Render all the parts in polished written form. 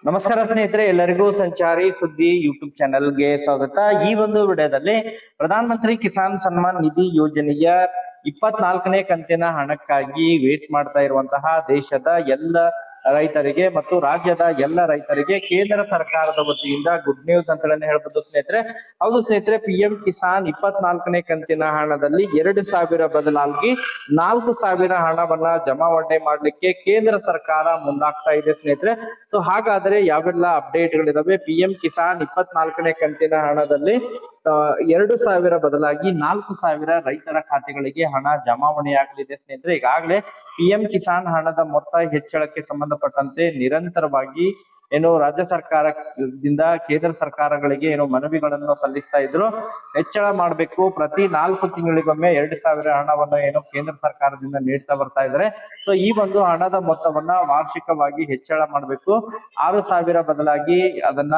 ನಮಸ್ಕಾರ ಸ್ನೇಹಿತರೆ, ಎಲ್ಲರಿಗೂ ಸಂಚಾರಿ ಸುದ್ದಿ ಯೂಟ್ಯೂಬ್ ಚಾನೆಲ್ಗೆ ಸ್ವಾಗತ. ಈ ಒಂದು ವಿಡಿಯೋದಲ್ಲಿ ಪ್ರಧಾನ ಮಂತ್ರಿ ಕಿಸಾನ್ ಸನ್ಮಾನ್ ನಿಧಿ ಯೋಜನೆಯ 24ನೇ ಕಂತಿನ ಹಣಕ್ಕಾಗಿ ವೇಟ್ ಮಾಡ್ತಾ ಇರುವಂತಹ ದೇಶದ ಎಲ್ಲ ರೈತರಿಗೆ ಮತ್ತು ರಾಜ್ಯದ ಎಲ್ಲ ರೈತರಿಗೆ ಕೇಂದ್ರ ಸರ್ಕಾರದ ವತಿಯಿಂದ ಗುಡ್ ನ್ಯೂಸ್ ಅಂತ ಹೇಳ್ಬೋದು ಸ್ನೇಹಿತರೆ. ಹೌದು ಸ್ನೇಹಿತರೆ, PM ಕಿಸಾನ್ 24ನೇ ಕಂತಿನ ಹಣದಲ್ಲಿ 2,000 ಬದಲಾಗಿ 4,000 ಹಣವನ್ನ ಜಮಾವಣೆ ಮಾಡ್ಲಿಕ್ಕೆ ಕೇಂದ್ರ ಸರ್ಕಾರ ಮುಂದಾಗ್ತಾ ಇದೆ ಸ್ನೇಹಿತರೆ. ಸೊ ಹಾಗಾದ್ರೆ ಯಾವೆಲ್ಲ ಅಪ್ಡೇಟ್ ಗಳಿದಾವೆ? PM ಕಿಸಾನ್ 24ನೇ ಕಂತಿನ ಹಣದಲ್ಲಿ 2,000 ಬದಲಾಗಿ 4,000 ರೈತರ ಖಾತೆಗಳಿಗೆ ಹಣ ಜಮಾವಣೆಯಾಗಲಿದೆ ಸ್ನೇಹಿತರೆ. ಈಗಾಗಲೇ PM ಕಿಸಾನ್ ಹಣದ ಮೊತ್ತ ಹೆಚ್ಚಳಕ್ಕೆ ಸಂಬಂಧಪಟ್ಟಂತೆ ನಿರಂತರವಾಗಿ ರಾಜ್ಯ ಸರ್ಕಾರದಿಂದ ಕೇಂದ್ರ ಸರ್ಕಾರಗಳಿಗೆ ಮನವಿಗಳನ್ನು ಸಲ್ಲಿಸ್ತಾ ಇದ್ರು. ಹೆಚ್ಚಳ ಮಾಡಬೇಕು, ಪ್ರತಿ 4 ತಿಂಗಳಿಗೊಮ್ಮೆ 2,000 ಹಣವನ್ನು ಕೇಂದ್ರ ಸರ್ಕಾರದಿಂದ ನೀಡ್ತಾ ಬರ್ತಾ ಇದ್ದಾರೆ. ಸೊ ಈ ಒಂದು ಹಣದ ಮೊತ್ತವನ್ನ ವಾರ್ಷಿಕವಾಗಿ ಹೆಚ್ಚಳ ಮಾಡಬೇಕು, 6,000 ಬದಲಾಗಿ ಅದನ್ನ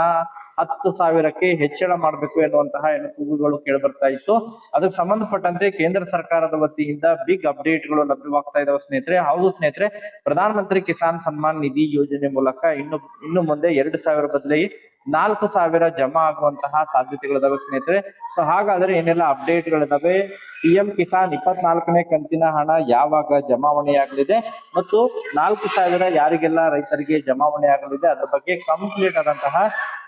10,000ಕ್ಕೆ ಹೆಚ್ಚಳ ಮಾಡಬೇಕು ಎನ್ನುವಂತಹ ಕೂಗುಗಳು ಕೇಳಿ ಬರ್ತಾ ಇತ್ತು. ಅದಕ್ಕೆ ಸಂಬಂಧಪಟ್ಟಂತೆ ಕೇಂದ್ರ ಸರ್ಕಾರದ ವತಿಯಿಂದ ಬಿಗ್ ಅಪ್ಡೇಟ್ ಗಳು ಲಭ್ಯವಾಗ್ತಾ ಇದಾವೆ ಸ್ನೇಹಿತರೆ. ಹೌದು ಸ್ನೇಹಿತರೆ, ಪ್ರಧಾನ ಮಂತ್ರಿ ಕಿಸಾನ್ ಸನ್ಮಾನ್ ನಿಧಿ ಯೋಜನೆ ಮೂಲಕ ಇನ್ನು ಮುಂದೆ 2,000 ಬದಲಾಗಿ 4,000 ಜಮಾ ಆಗುವಂತಹ ಸಾಧ್ಯತೆಗಳಿದಾವೆ ಸ್ನೇಹಿತರೆ. ಸೊ ಹಾಗಾದ್ರೆ ಏನೆಲ್ಲ ಅಪ್ಡೇಟ್ ಗಳಿದಾವೆ? PM ಕಿಸಾನ್ 24ನೇ ಕಂತಿನ ಹಣ ಯಾವಾಗ ಜಮಾವಣೆಯಾಗಲಿದೆ ಮತ್ತು 4,000 ಯಾರಿಗೆಲ್ಲ ರೈತರಿಗೆ ಜಮಾವಣೆ ಆಗಲಿದೆ ಅದ್ರ ಬಗ್ಗೆ ಕಂಪ್ಲೀಟ್ ಆದಂತಹ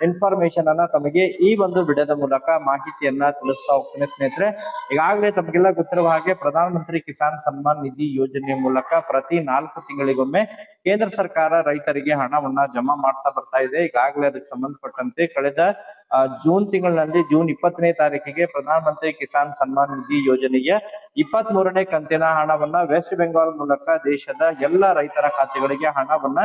ಇನ್ಫಾರ್ಮೇಶನ್ ಅನ್ನ ತಮಗೆ ಈ ಒಂದು ವಿಡಿಯೋದ ಮೂಲಕ ಮಾಹಿತಿಯನ್ನ ತಿಳಿಸ್ತಾ ಹೋಗ್ತೇನೆ ಸ್ನೇಹಿತರೆ. ಈಗಾಗಲೇ ತಮಗೆಲ್ಲ ಗೊತ್ತಿರುವ ಹಾಗೆ ಪ್ರಧಾನ ಮಂತ್ರಿ ಕಿಸಾನ್ ಸನ್ಮಾನ್ ನಿಧಿ ಯೋಜನೆ ಮೂಲಕ ಪ್ರತಿ 4 ತಿಂಗಳಿಗೊಮ್ಮೆ ಕೇಂದ್ರ ಸರ್ಕಾರ ರೈತರಿಗೆ ಹಣವನ್ನ ಜಮಾ ಮಾಡ್ತಾ ಬರ್ತಾ ಇದೆ. ಈಗಾಗಲೇ ಅದಕ್ಕೆ ಸಂಬಂಧಪಟ್ಟಂತೆ ಕಳೆದ ಜೂನ್ ತಿಂಗಳಿನಲ್ಲಿ ಜೂನ್ 20ನೇ ತಾರೀಕಿಗೆ ಪ್ರಧಾನ ಮಂತ್ರಿ ಕಿಸಾನ್ ಸನ್ಮಾನ್ ನಿಧಿ ಯೋಜನೆಯ 23ನೇ ಕಂತಿನ ಹಣವನ್ನ ವೆಸ್ಟ್ ಬೆಂಗಾಲ್ ಮೂಲಕ ದೇಶದ ಎಲ್ಲ ರೈತರ ಖಾತೆಗಳಿಗೆ ಹಣವನ್ನ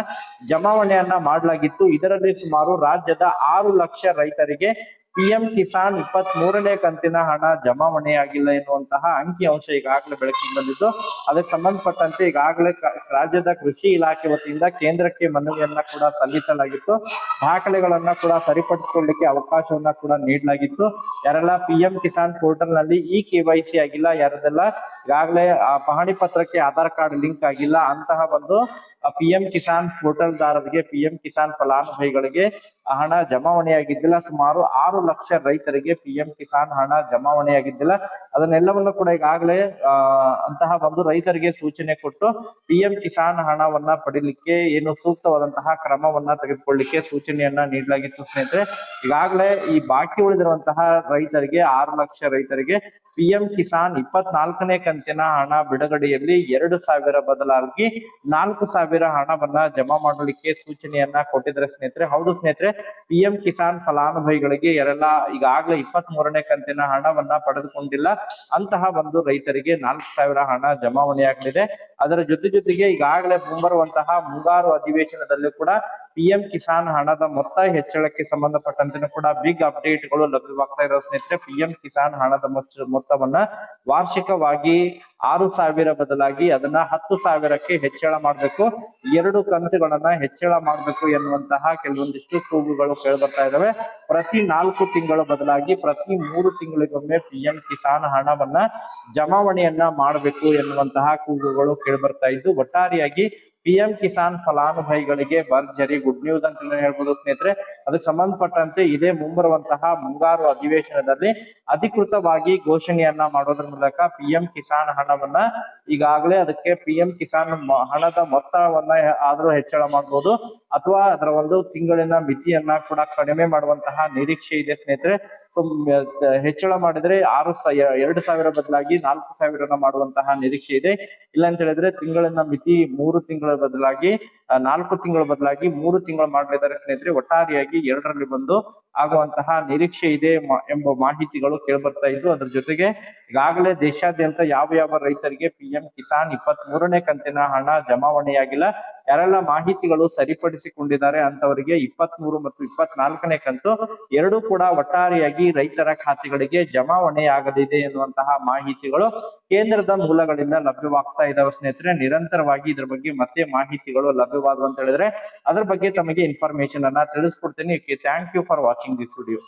ಜಮಾವಣೆಯನ್ನ ಮಾಡಲಾಗಿತ್ತು. ಇದರಲ್ಲಿ ಸುಮಾರು ರಾಜ್ಯದ 6 ಲಕ್ಷ ರೈತರಿಗೆ PM ಕಿಸಾನ್ 23ನೇ ಕಂತಿನ ಹಣ ಜಮಾವಣೆಯಾಗಿಲ್ಲ ಎನ್ನುವಂತಹ ಅಂಕಿ ಅಂಶ ಈಗಾಗಲೇ ಬೆಳಕಿಗೆ ಬಂದಿದ್ದು. ಅದಕ್ಕೆ ಸಂಬಂಧಪಟ್ಟಂತೆ ಈಗಾಗಲೇ ರಾಜ್ಯದ ಕೃಷಿ ಇಲಾಖೆ ವತಿಯಿಂದ ಕೇಂದ್ರಕ್ಕೆ ಮನವಿಯನ್ನ ಕೂಡ ಸಲ್ಲಿಸಲಾಗಿತ್ತು. ದಾಖಲೆಗಳನ್ನ ಕೂಡ ಸರಿಪಡಿಸಿಕೊಳ್ಳಲಿಕ್ಕೆ ಅವಕಾಶವನ್ನ ಕೂಡ ನೀಡಲಾಗಿತ್ತು. ಯಾರೆಲ್ಲ PM ಕಿಸಾನ್ ಪೋರ್ಟಲ್ ನಲ್ಲಿ KYC ಆಗಿಲ್ಲ, ಯಾರದೆಲ್ಲ ಈಗಾಗಲೇ ಪಹಣಿ ಪತ್ರಕ್ಕೆ ಆಧಾರ್ ಕಾರ್ಡ್ ಲಿಂಕ್ ಆಗಿಲ್ಲ, ಅಂತಹ ಒಂದು PM ಕಿಸಾನ್ ಪೋರ್ಟಲ್ ದಾರರಿಗೆ, PM ಕಿಸಾನ್ ಫಲಾನುಭವಿಗಳಿಗೆ ಹಣ ಜಮಾವಣೆಯಾಗಿದ್ದಿಲ್ಲ. ಸುಮಾರು 6 ಲಕ್ಷ ರೈತರಿಗೆ PM ಕಿಸಾನ್ ಹಣ ಜಮಾವಣೆಯಾಗಿದ್ದಿಲ್ಲ. ಅದನ್ನೆಲ್ಲವನ್ನು ಕೂಡ ಈಗಾಗಲೇ ಅಂತಹ ಒಂದು ರೈತರಿಗೆ ಸೂಚನೆ ಕೊಟ್ಟು PM ಕಿಸಾನ್ ಹಣವನ್ನ ಪಡಿಲಿಕ್ಕೆ ಸೂಕ್ತವಾದಂತಹ ಕ್ರಮವನ್ನ ತೆಗೆದುಕೊಳ್ಳಿಕ್ಕೆ ಸೂಚನೆಯನ್ನ ನೀಡಲಾಗಿತ್ತು ಸ್ನೇಹಿತರೆ. ಈಗಾಗಲೇ ಈ ಬಾಕಿ ಉಳಿದಿರುವಂತಹ ರೈತರಿಗೆ, 6 ಲಕ್ಷ ರೈತರಿಗೆ PM ಕಿಸಾನ್ 24ನೇ ಕಂತಿನ ಹಣ ಬಿಡುಗಡೆಯಲ್ಲಿ 2,000 ಬದಲಾಗಿ 4,000 ಹಣವನ್ನ ಜಮಾ ಮಾಡಲಿಕ್ಕೆ ಸೂಚನೆಯನ್ನ ಕೊಟ್ಟಿದ್ದಾರೆ ಸ್ನೇಹಿತರೆ. ಹೌದು ಸ್ನೇಹಿತರೆ, PM ಕಿಸಾನ್ ಫಲಾನುಭವಿಗಳಿಗೆ ಯಾರೆಲ್ಲ ಈಗಾಗಲೇ 23ನೇ ಕಂತಿನ ಹಣವನ್ನ ಪಡೆದುಕೊಂಡಿಲ್ಲ ಅಂತಹ ಒಂದು ರೈತರಿಗೆ 4,000 ಹಣ ಜಮಾವಣೆಯಾಗಲಿದೆ. ಅದರ ಜೊತೆಗೆ ಈಗಾಗಲೇ ಮುಂಬರುವಂತಹ ಮುಂಗಾರು ಅಧಿವೇಶನದಲ್ಲೂ ಕೂಡ PM ಕಿಸಾನ್ ಹಣದ ಮೊತ್ತ ಹೆಚ್ಚಳಕ್ಕೆ ಸಂಬಂಧಪಟ್ಟಂತೆ ಕೂಡ ಬಿಗ್ ಅಪ್ಡೇಟ್ ಗಳು ಲಭ್ಯವಾಗ್ತಾ ಇದಾವೆ ಸ್ನೇಹಿತರೆ. PM ಕಿಸಾನ್ ಹಣದ ಮೊತ್ತವನ್ನ ವಾರ್ಷಿಕವಾಗಿ 6,000 ಬದಲಾಗಿ ಅದನ್ನ 10,000ಕ್ಕೆ ಹೆಚ್ಚಳ ಮಾಡಬೇಕು, 2 ಕಂತುಗಳನ್ನ ಹೆಚ್ಚಳ ಮಾಡಬೇಕು ಎನ್ನುವಂತಹ ಕೆಲವೊಂದಿಷ್ಟು ಕೂಗುಗಳು ಕೇಳಿಬರ್ತಾ ಇದಾವೆ. ಪ್ರತಿ 4 ತಿಂಗಳು ಬದಲಾಗಿ ಪ್ರತಿ 3 ತಿಂಗಳಿಗೊಮ್ಮೆ PM ಕಿಸಾನ್ ಹಣವನ್ನ ಜಮಾವಣೆಯನ್ನ ಮಾಡಬೇಕು ಎನ್ನುವಂತಹ ಕೂಗುಗಳು ಕೇಳಿಬರ್ತಾ ಇದ್ದು, ಒಟ್ಟಾರೆಯಾಗಿ PM ಕಿಸಾನ್ ಫಲಾನುಭವಿಗಳಿಗೆ ಭರ್ಜರಿ ಗುಡ್ ನ್ಯೂಸ್ ಅಂತ ಹೇಳ್ಬೋದು ಸ್ನೇಹಿತರೆ. ಅದಕ್ಕೆ ಸಂಬಂಧಪಟ್ಟಂತೆ ಇದೇ ಮುಂಬರುವಂತಹ ಮುಂಗಾರು ಅಧಿವೇಶನದಲ್ಲಿ ಅಧಿಕೃತವಾಗಿ ಘೋಷಣೆಯನ್ನ ಮಾಡೋದ್ರ ಮೂಲಕ PM ಕಿಸಾನ್ ಹಣವನ್ನ ಈಗಾಗಲೇ ಅದಕ್ಕೆ PM ಕಿಸಾನ್ ಹಣದ ಮೊತ್ತವನ್ನ ಆದ್ರೂ ಹೆಚ್ಚಳ ಮಾಡಬಹುದು ಅಥವಾ ಅದರ ಒಂದು ತಿಂಗಳಿನ ಮಿತಿಯನ್ನ ಕೂಡ ಕಡಿಮೆ ಮಾಡುವಂತಹ ನಿರೀಕ್ಷೆ ಇದೆ ಸ್ನೇಹಿತರೆ. ಹೆಚ್ಚಳ ಮಾಡಿದ್ರೆ 2,000 ಬದಲಾಗಿ 4,000 ಮಾಡುವಂತಹ ನಿರೀಕ್ಷೆ ಇದೆ. ಇಲ್ಲ ಅಂತ ಹೇಳಿದ್ರೆ ತಿಂಗಳಿನ ಮಿತಿ 3 ತಿಂಗಳ ಬದಲಾಗಿ 4 ತಿಂಗಳ ಬದಲಾಗಿ 3 ತಿಂಗಳು ಮಾಡಲಿದ್ದಾರೆ ಸ್ನೇಹಿತರೆ. ಒಟ್ಟಾರೆಯಾಗಿ 2ರಲ್ಲಿ ಬಂದು ಆಗುವಂತಹ ನಿರೀಕ್ಷೆ ಇದೆ ಎಂಬ ಮಾಹಿತಿಗಳು ಕೇಳ್ಬರ್ತಾ ಇದ್ದು, ಅದ್ರ ಜೊತೆಗೆ ಈಗಾಗಲೇ ದೇಶಾದ್ಯಂತ ಯಾವ ರೈತರಿಗೆ PM ಕಿಸಾನ್ 23ನೇ ಕಂತಿನ ಹಣ ಜಮಾವಣೆಯಾಗಿಲ್ಲ, ಯಾರೆಲ್ಲ ಮಾಹಿತಿಗಳು ಸರಿಪಡಿಸಿಕೊಂಡಿದ್ದಾರೆ ಅಂತವರಿಗೆ 23 ಮತ್ತು 24ನೇ ಕಂತು ಎರಡೂ ಕೂಡ ಒಟ್ಟಾರೆಯಾಗಿ ರೈತರ ಖಾತೆಗಳಿಗೆ ಜಮಾವಣೆ ಆಗಲಿದೆ ಎನ್ನುವಂತಹ ಮಾಹಿತಿಗಳು ಕೇಂದ್ರದ ಮೂಲಗಳಿಂದ ಲಭ್ಯವಾಗ್ತಾ ಇದಾವೆ ಸ್ನೇಹಿತರೆ. ನಿರಂತರವಾಗಿ ಇದ್ರ ಬಗ್ಗೆ ಮತ್ತೆ ಮಾಹಿತಿಗಳು ಲಭ್ಯವಾಗುವ ಅಂತ ಹೇಳಿದ್ರೆ ಅದ್ರ ಬಗ್ಗೆ ತಮಗೆ ಇನ್ಫಾರ್ಮೇಶನ್ ಅನ್ನ ತಿಳಿಸ್ಕೊಡ್ತೀನಿ. Thank you for watching this video.